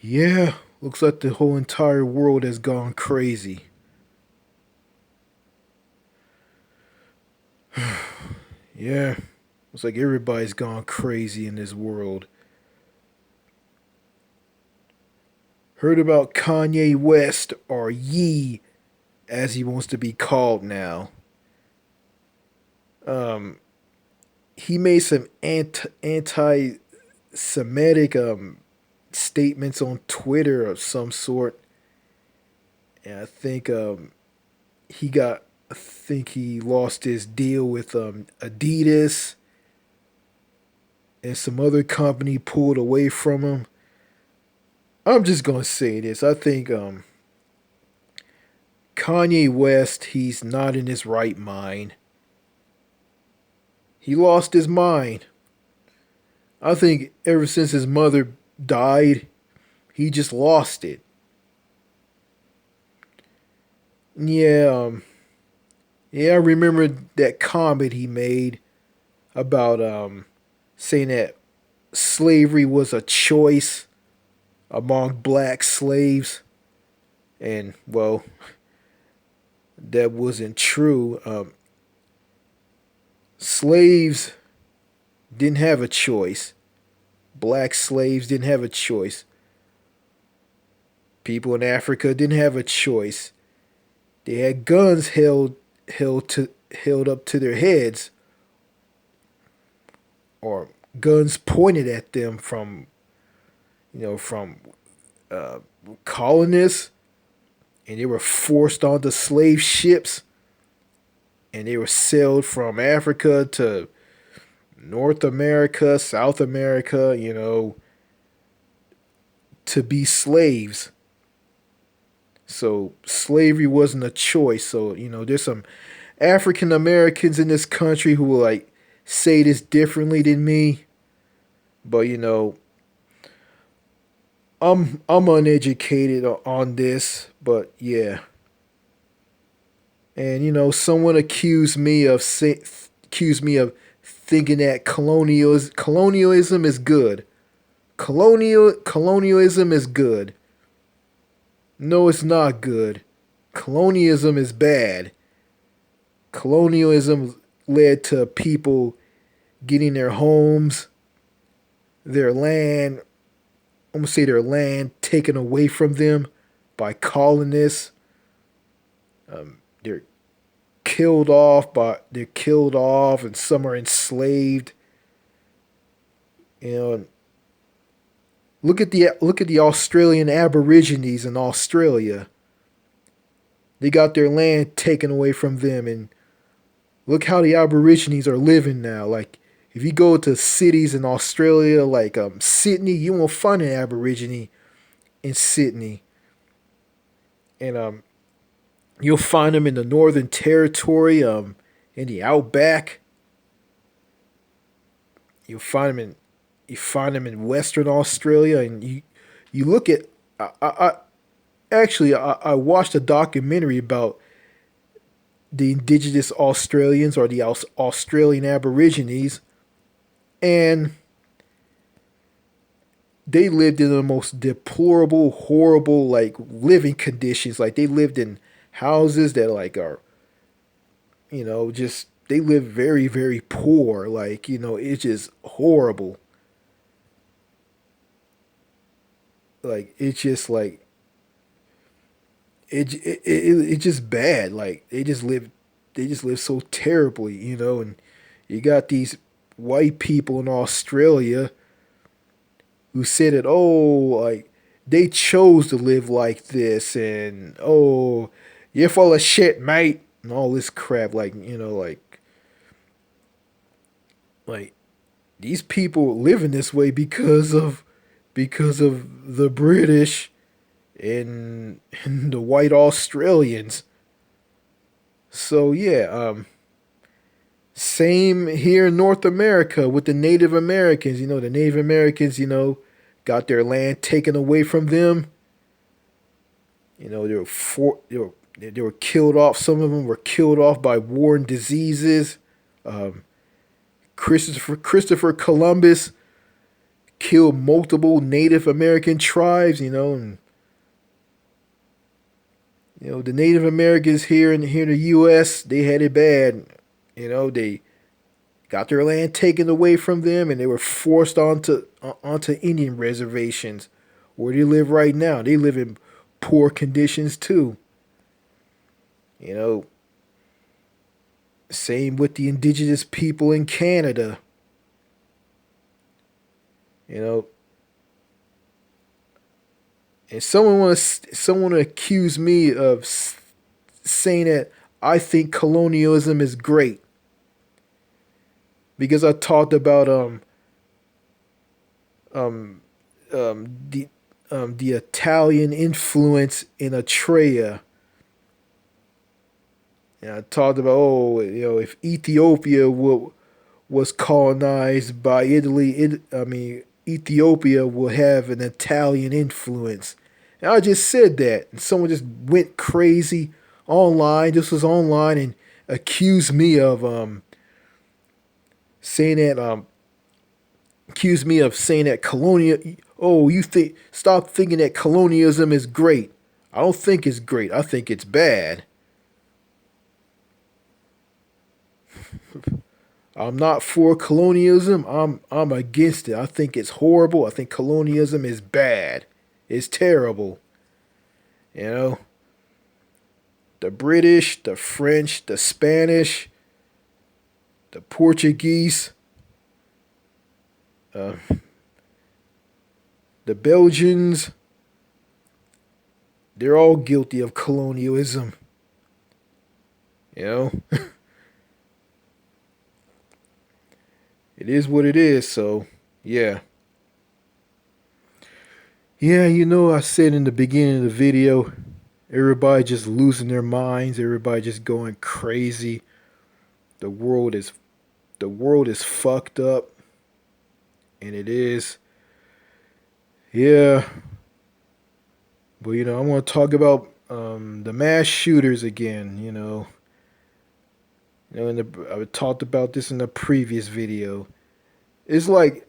Yeah, looks like the whole entire world has gone crazy. Yeah, looks like everybody's gone crazy in this world. Heard about Kanye West, or Ye, as he wants to be called now. Um, he made some anti-Semitic statements on Twitter of some sort, and he got. I think he lost his deal with Adidas, and some other company pulled away from him. I'm just gonna say this. I think Kanye West, he's not in his right mind. He lost his mind. I think ever since his mother died, he just lost it. Yeah, yeah, I remember that comment he made about saying that slavery was a choice among black slaves, and well, that wasn't true. Slaves didn't have a choice. Black slaves didn't have a choice. People in Africa didn't have a choice. They had guns held up to their heads, or guns pointed at them from from uh, colonists, and they were forced onto slave ships, and they were sailed from Africa to North America, South America, to be slaves. So slavery wasn't a choice. So, there's some African Americans in this country who will like say this differently than me, but I'm uneducated on this, but yeah. And someone accused me of thinking that colonialism is good. Colonialism is good. No, it's not good. Colonialism is bad. Colonialism led to people getting their homes, their land, I'm gonna say their land taken away from them by colonists. They're they're killed off, and some are enslaved. You know, look at the Australian Aborigines in Australia. They got their land taken away from them, and look how the Aborigines are living now. Like, if you go to cities in Australia, like Sydney, you won't find an Aborigine in Sydney, and you'll find them in the Northern Territory, in the outback. You'll find them in you find them in Western Australia, and you look at. I watched a documentary about the indigenous Australians, or the Australian Aborigines, and they lived in the most deplorable, horrible, like, living conditions. Like, they lived in houses that like are, just they live very, very poor. Like, it's just horrible. Like, it's just like it's just bad. Like, they just live so terribly, and you got these white people in Australia who said it, oh, like, they chose to live like this, and oh, you're full of shit, mate, and all this crap. Like, like, these people living this way because of the British and the white Australians. So yeah, same here in North America with the Native Americans. The Native Americans, got their land taken away from them. They were killed off. Some of them were killed off by war and diseases. Um, Christopher Columbus killed multiple Native American tribes, and the Native Americans here in the U.S. they had it bad. They got their land taken away from them, and they were forced onto Indian reservations, where they live right now. They live in poor conditions too. You know, Same with the indigenous people in Canada. You know, and someone accused me of saying that I think colonialism is great because I talked about um the Italian influence in Atrea. And I talked about, if Ethiopia was colonized by Italy, Ethiopia will have an Italian influence. And I just said that, and someone just went crazy online. This was online, and accused me of saying that colonial. Oh, you think? Stop thinking that colonialism is great. I don't think it's great. I think it's bad. I'm not for colonialism. I'm against it. I think it's horrible. I think colonialism is bad. It's terrible. You know, the British, the French, the Spanish, the Portuguese, uh, the Belgians, they're all guilty of colonialism. You know, it is what it is. So, yeah. Yeah, I said in the beginning of the video, everybody just losing their minds, everybody just going crazy. The world is the world is fucked up, and it is. Yeah, but I want to talk about the mass shooters again. I talked about this in the previous video. It's like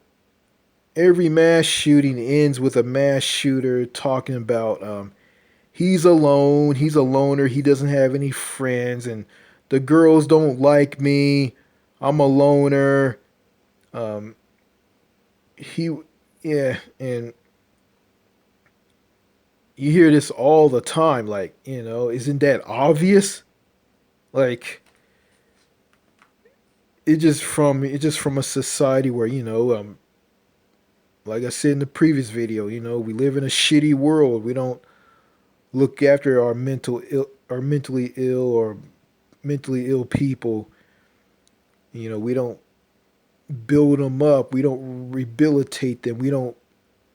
every mass shooting ends with a mass shooter talking about he's alone, he's a loner, he doesn't have any friends, and the girls don't like me. I'm a loner. Um, he, yeah, and you hear this all the time. Like, isn't that obvious? Like, it's just from a society where like I said in the previous video, we live in a shitty world. We don't look after our mentally ill or mentally ill people. We don't build them up. We don't rehabilitate them. We don't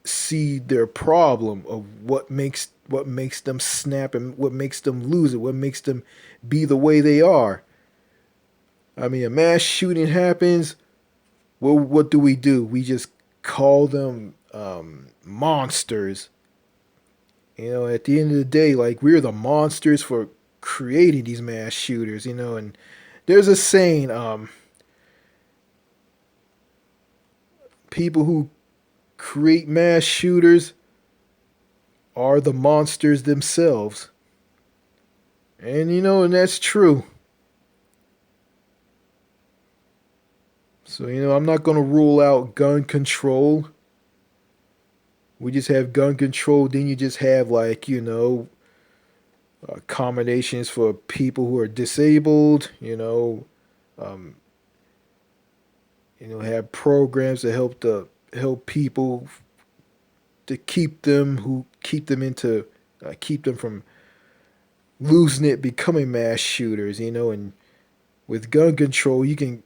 see their problem of what makes them snap and what makes them lose it. What makes them be the way they are. I mean, a mass shooting happens. Well, what do? We just call them monsters. At the end of the day, like, we're the monsters for creating these mass shooters. And there's a saying, people who create mass shooters are the monsters themselves. And that's true. So, I'm not going to rule out gun control. We just have gun control. Then you just have, like, accommodations for people who are disabled. Um, have programs to help people to keep them from losing it, becoming mass shooters. And with gun control, you can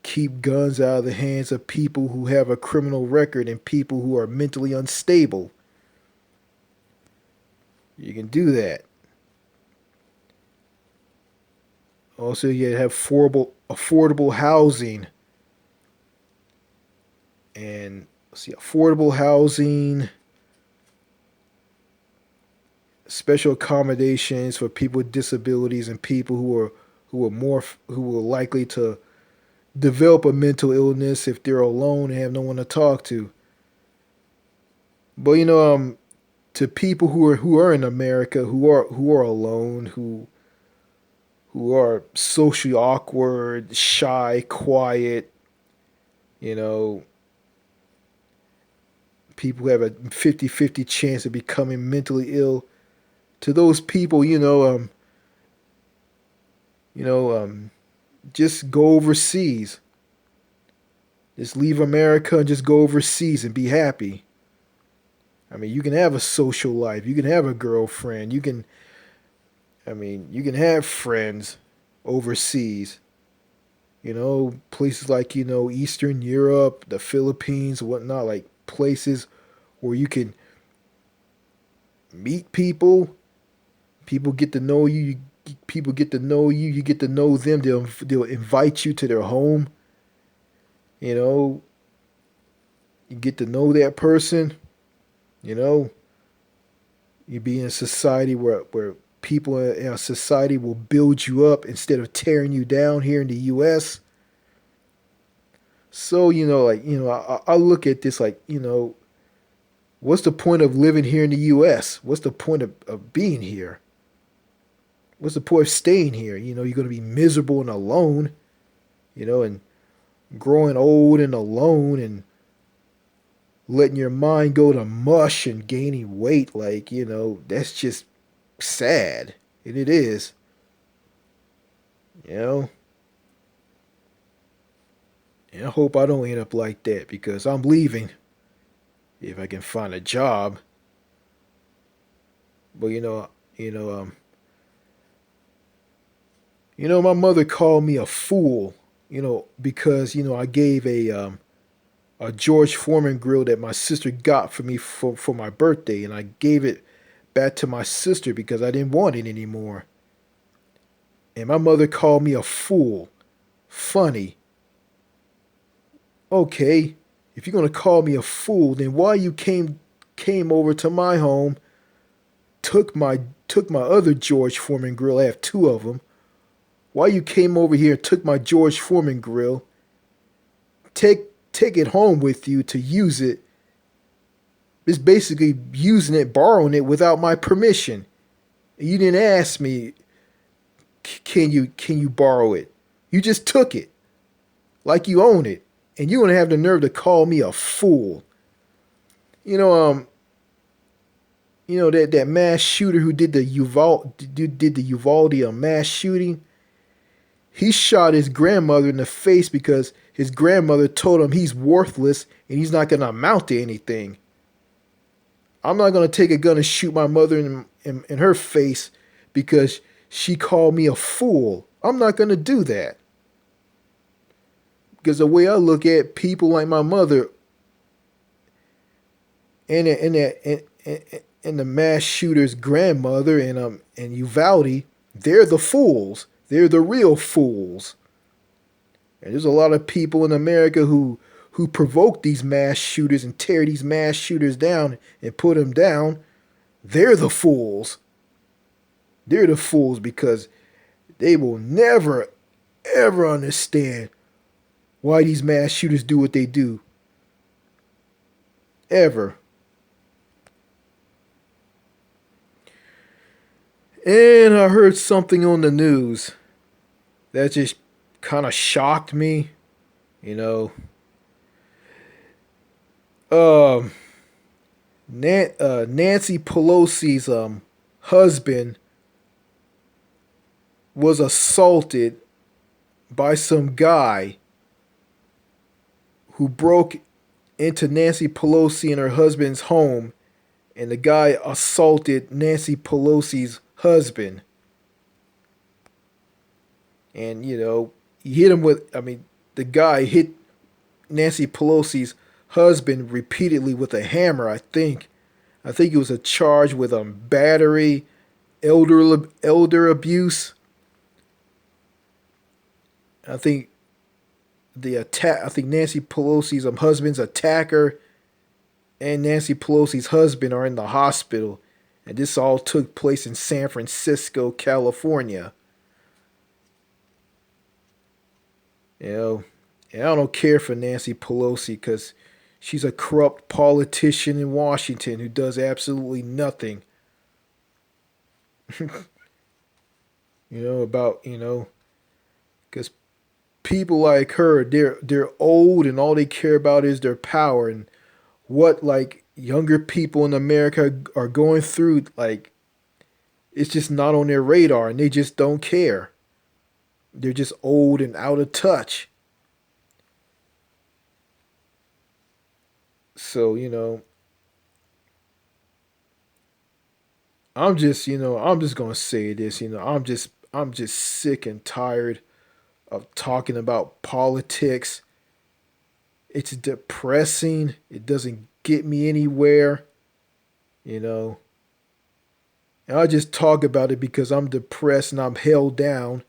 keep guns out of the hands of people who have a criminal record and people who are mentally unstable. You can do that. Also, you have affordable housing. And see, affordable housing, special accommodations for people with disabilities and people who are likely to develop a mental illness if they're alone and have no one to talk to. But to people who are in America, who are alone, who are socially awkward, shy, quiet, you know, people who have a 50-50 chance of becoming mentally ill. To those people, you know, just go overseas. Just leave America and just go overseas and be happy. I mean, you can have a social life. You can have a girlfriend. You can have friends overseas. Places like, Eastern Europe, the Philippines, whatnot, like places where you can meet people. People get to know you. People get to know you. You get to know them. They'll invite you to their home. You know, you get to know that person. You know, you be in a society where people in a society will build you up instead of tearing you down here in the U.S. So I look at this like what's the point of living here in the U.S.? What's the point of being here? What's the point of staying here? You're going to be miserable and alone, and growing old and alone and letting your mind go to mush and gaining weight. Like, that's just sad. And it is, you know. And I hope I don't end up like that because I'm leaving if I can find a job. But my mother called me a fool, because I gave a George Foreman grill that my sister got for me for my birthday, and I gave it back to my sister because I didn't want it anymore. And my mother called me a fool. Funny. Okay, if you're gonna call me a fool, then why you came over to my home, took my took my other George Foreman grill? I have two of them. Why you came over here and took my George Foreman grill? Take take it home with you to use it. It's basically using it, borrowing it without my permission. You didn't ask me, can you borrow it? You just took it like you own it, and you're gonna have the nerve to call me a fool. You know, that mass shooter who did the Uvalde mass shooting. He shot his grandmother in the face because his grandmother told him he's worthless and he's not gonna amount to anything. I'm not gonna take a gun and shoot my mother in her face because she called me a fool. I'm not gonna do that. Because the way I look at people like my mother and the mass shooter's grandmother and Uvalde, they're the fools. They're the real fools. And there's a lot of people in America who provoke these mass shooters and tear these mass shooters down and put them down. They're the fools. They're the fools because they will never ever understand why these mass shooters do what they do. Ever. And I heard something on the news that just kind of shocked me. You know, um, Nancy Pelosi's husband was assaulted by some guy who broke into Nancy Pelosi and her husband's home, and the guy assaulted Nancy Pelosi's husband. And, he hit him with, the guy hit Nancy Pelosi's husband repeatedly with a hammer, I think. I think it was a charge with battery, elder abuse. I think I think Nancy Pelosi's husband's attacker and Nancy Pelosi's husband are in the hospital. And this all took place in San Francisco, California. You know, and I don't care for Nancy Pelosi because She's a corrupt politician in Washington who does absolutely nothing. About, because people like her, they're old and all they care about is their power and what like younger people in America are going through. Like it's just not on their radar and they just don't care. They're just old and out of touch. So, I'm just gonna say this, I'm just sick and tired of talking about politics. It's depressing. It doesn't get me anywhere, you know. And I just talk about it because I'm depressed and I'm held down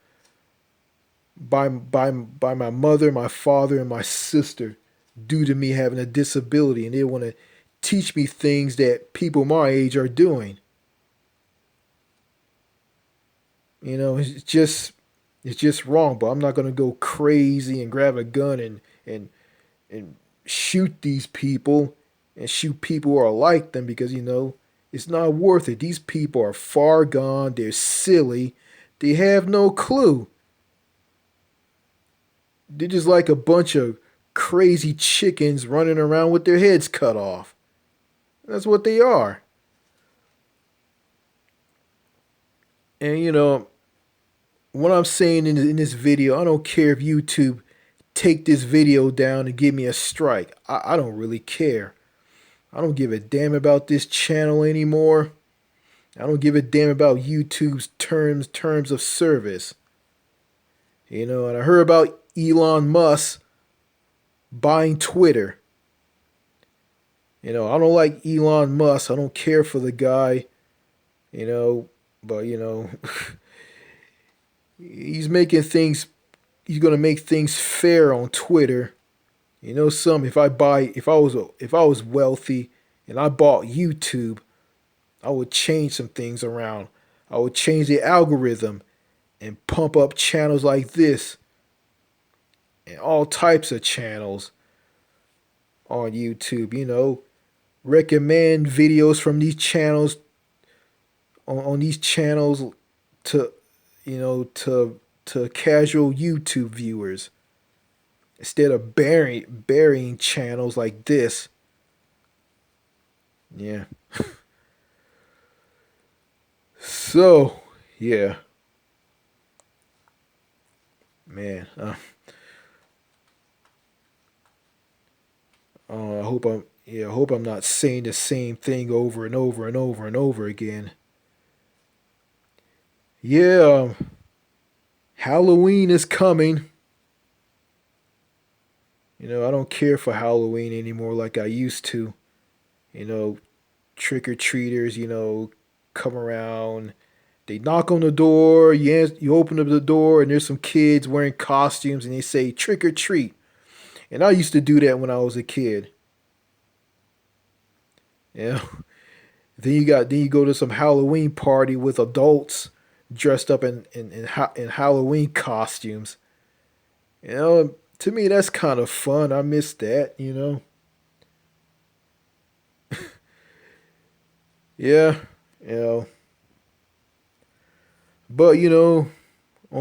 by my mother, my father, and my sister due to me having a disability, and they want to teach me things that people my age are doing. It's just wrong. But I'm not gonna go crazy and grab a gun and shoot these people and shoot people who are like them because it's not worth it. These people are far gone. They're silly. They have no clue. They're just like a bunch of crazy chickens running around with their heads cut off. That's what they are. And what I'm saying in this video, I don't care if YouTube take this video down and give me a strike. I don't really care. I don't give a damn about this channel anymore. I don't give a damn about YouTube's terms of service. And I heard about Elon Musk buying Twitter. I don't like Elon Musk. I don't care for the guy. But he's making things. He's gonna make things fair on Twitter. If I was wealthy and I bought YouTube, I would change some things around. I would change the algorithm and pump up channels like this and all types of channels on YouTube. Recommend videos from these channels on these channels to to casual YouTube viewers instead of burying channels like this. Yeah. So, yeah, man. I hope I'm not saying the same thing over and over and over and over again. Yeah, Halloween is coming. I don't care for Halloween anymore like I used to. You know, Trick or treaters, come around. They knock on the door. You open up the door, and there's some kids wearing costumes, and they say trick or treat. And I used to do that when I was a kid. You know, then you go to some Halloween party with adults dressed up in Halloween costumes. To me that's kind of fun. I miss that. Yeah, you know. But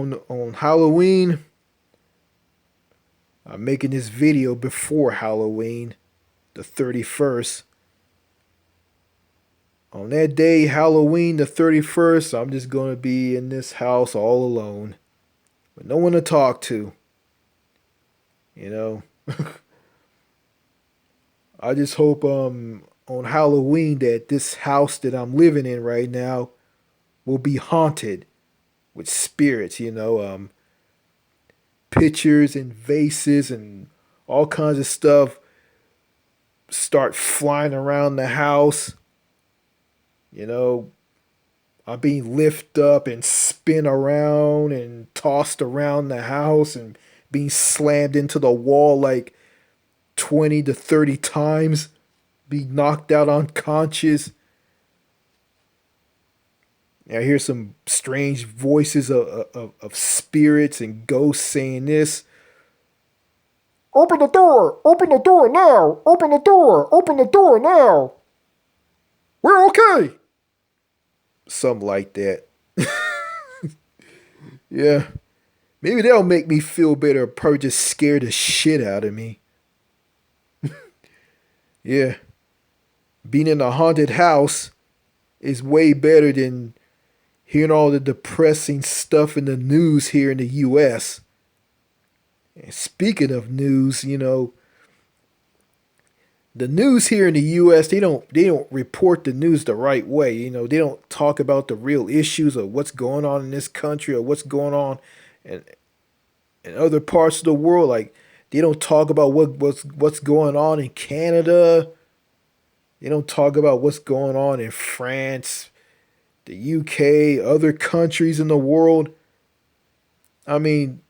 on Halloween, I'm making this video before Halloween, the 31st. On that day, Halloween the 31st, I'm just gonna be in this house all alone, with no one to talk to. You know, I just hope on Halloween that this house that I'm living in right now will be haunted with spirits. Pictures and vases and all kinds of stuff start flying around the house. You know, I'm being lifted up and spin around and tossed around the house and being slammed into the wall like 20 to 30 times, be knocked out unconscious. I hear some strange voices of spirits and ghosts saying this. Open the door! Open the door now! Open the door! Open the door now! We're okay! Something like that. Yeah. Maybe that'll make me feel better. Probably just scare the shit out of me. Yeah. Being in a haunted house is way better than hearing all the depressing stuff in the news here in the US. And speaking of news, the news here in the US, they don't report the news the right way. They don't talk about the real issues of what's going on in this country or what's going on in, in other parts of the world. Like they don't talk about what's going on in Canada. They don't talk about what's going on in France, the UK, other countries in the world. I mean,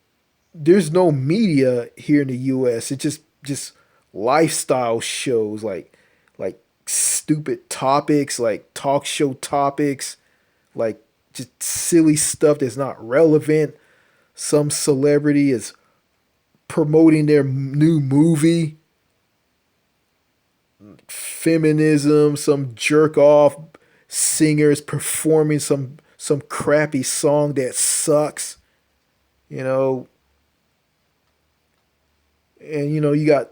there's no media here in the US. It's just lifestyle shows like stupid topics, like talk show topics, like just silly stuff that's not relevant. Some celebrity is promoting their new movie, feminism, some jerk off singer is performing some crappy song that sucks, you know, and you got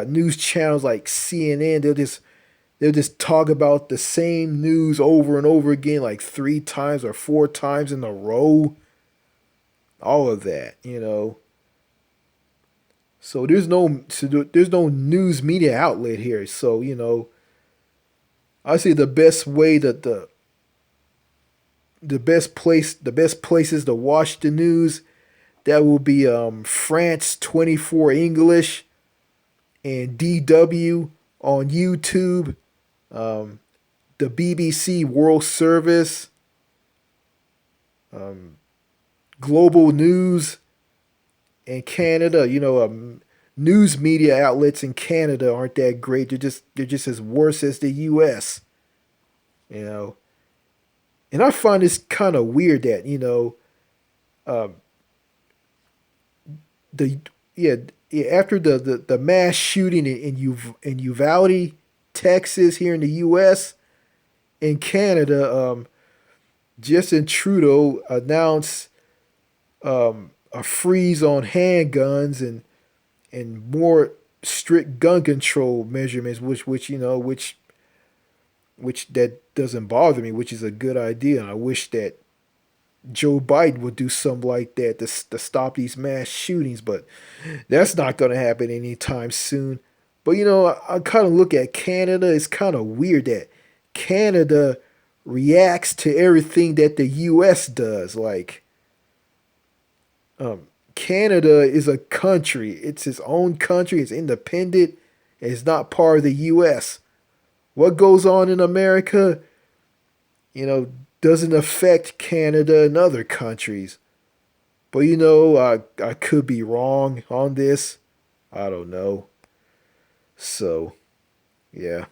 news channels like CNN. They'll just talk about the same news over and over again like three times or four times in a row. All of that. So there's no news media outlet here. So I say the best way that the best places to watch the news, that will be France 24 English and DW on YouTube, um, the BBC World Service, um, Global News in Canada. News media outlets in Canada aren't that great. They're just as worse as the U.S. You know, and I find this kind of weird that um, the yeah, yeah, after the mass shooting in Uvalde, Texas, here in the U.S. in Canada, Justin Trudeau announced a freeze on handguns and more strict gun control measurements, which that doesn't bother me, which is a good idea. And I wish that Joe Biden would do something like that to stop these mass shootings, but that's not going to happen anytime soon. But I kind of look at Canada. It's kind of weird that Canada reacts to everything that the U.S. does. Like, Canada is a country. It's its own country. It's independent. It's not part of the U.S. What goes on in America, you know, doesn't affect Canada and other countries. But I could be wrong on this. I don't know. So, yeah.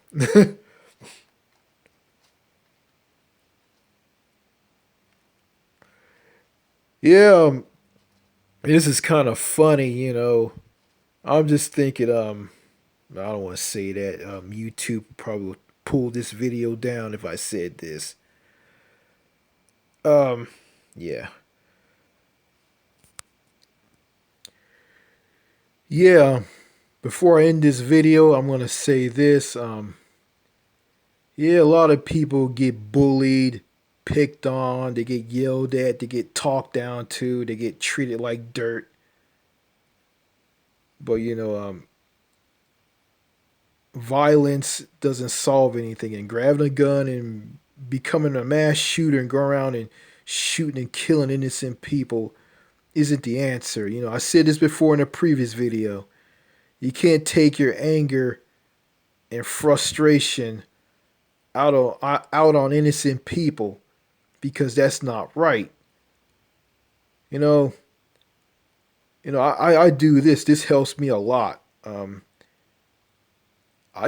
Yeah, this is kind of funny. I'm just thinking, I don't want to say that. YouTube probably would pull this video down if I said this. Um, yeah. Yeah, before I end this video, I'm going to say this. Yeah, a lot of people get bullied, picked on, they get yelled at, they get talked down to, they get treated like dirt. But violence doesn't solve anything, and grabbing a gun and becoming a mass shooter and going around and shooting and killing innocent people isn't the answer. I said this before in a previous video. You can't take your anger and frustration out on innocent people, because that's not right. You know, I do this. This helps me a lot. I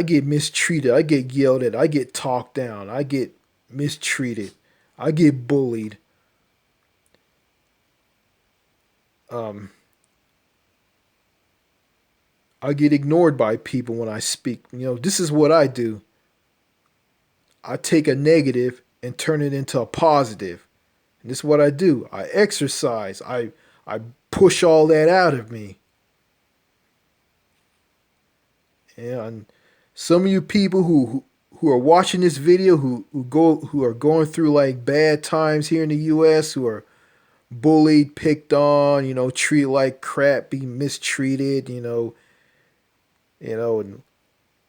get mistreated. I get yelled at. I get talked down. I get mistreated. I get bullied. Um, I get ignored by people when I speak. This is what I do. I take a negative and turn it into a positive. And this is what I do. I exercise. I push all that out of me. And some of you people who are watching this video who are going through like bad times here in the US, who are bullied, picked on, treated like crap, be mistreated, and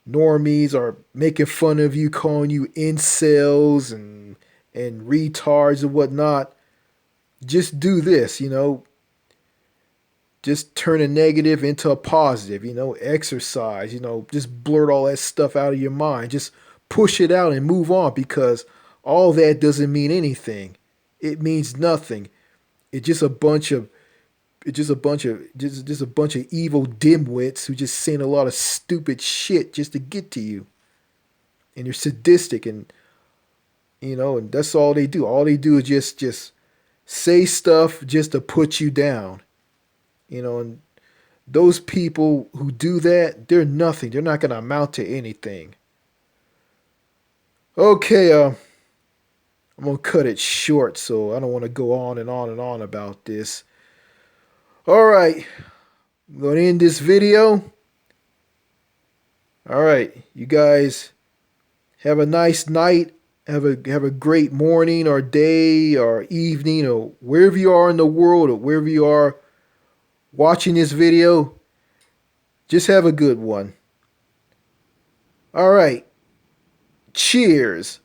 normies are making fun of you, calling you incels and retards and whatnot. Just do this, just turn a negative into a positive, exercise, just blurt all that stuff out of your mind. Just push it out and move on, because all that doesn't mean anything. It means nothing. It's just a bunch of just a bunch of evil dimwits who just saying a lot of stupid shit just to get to you. And you're sadistic, and that's all they do. All they do is just say stuff just to put you down. And those people who do that, they're nothing. They're not going to amount to anything. Okay, I'm going to cut it short, so I don't want to go on and on and on about this. All right, I'm going to end this video. All right, you guys have a nice night. Have a great morning or day or evening, or wherever you are in the world, or wherever you are watching this video. Just have a good one. All right. Cheers.